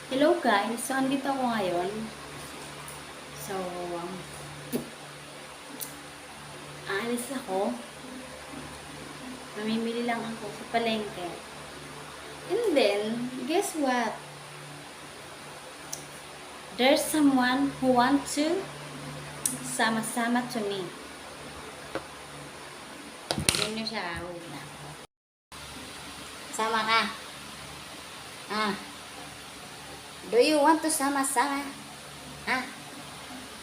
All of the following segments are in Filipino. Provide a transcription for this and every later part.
Hello guys! So, andito ako ngayon. So, aalis ako. Mamimili lang ako sa palengke. And then, guess what? There's someone who wants to sama-sama to me. Tignan niyo siya. Wait lang. Sama ka. Ah. Do you want to sama-sama? Ah.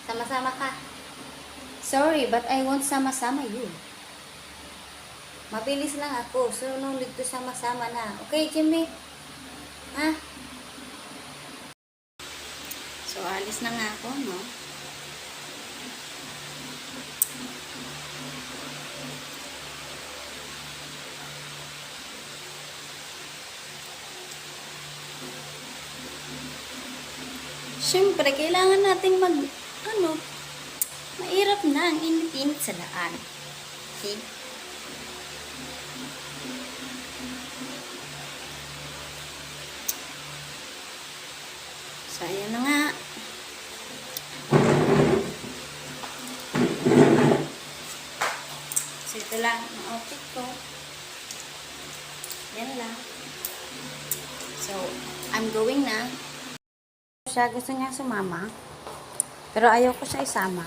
Sama-sama ka. Sorry, but I won't sama-sama you. Mabilis lang ako. So, nung dito sama-sama na. Okay, Jimmy? Ha? So, alis na nga ako, no? Siyempre, kailangan nating mahirap na ang init-init sa daan. See? So, ayan na nga. So, ito lang ang outfit ko. Yan lang. So, I'm going na. Siya gusto niya sumama. Pero ayaw ko siya isama.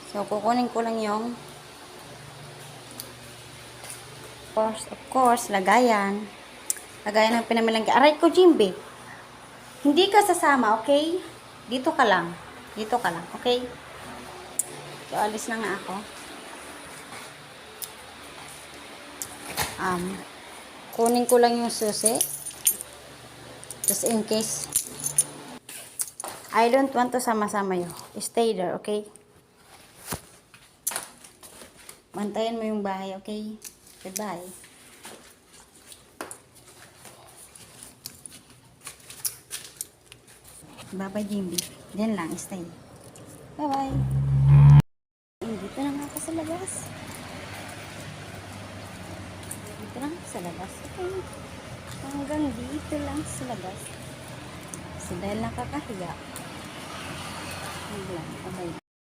So, kukunin ko lang yung of course, lagayan. Lagayan ng pinamilang. Aray ko, Jimbe. Hindi ka sasama, okay? Dito ka lang. Dito ka lang, okay? So, alis na nga ako. Kunin ko lang yung susi. Just in case. I don't want to sama-sama you. Stay there, okay? Bantayan mo yung bahay, okay? Goodbye. Bye-bye, Jimmy. Diyan lang, stay. Bye-bye. Dito na nga ako sa labas. Dito lang sa labas. Okay. Hanggang dito lang sa labas. So, dahil nakakahiya. Bye-bye.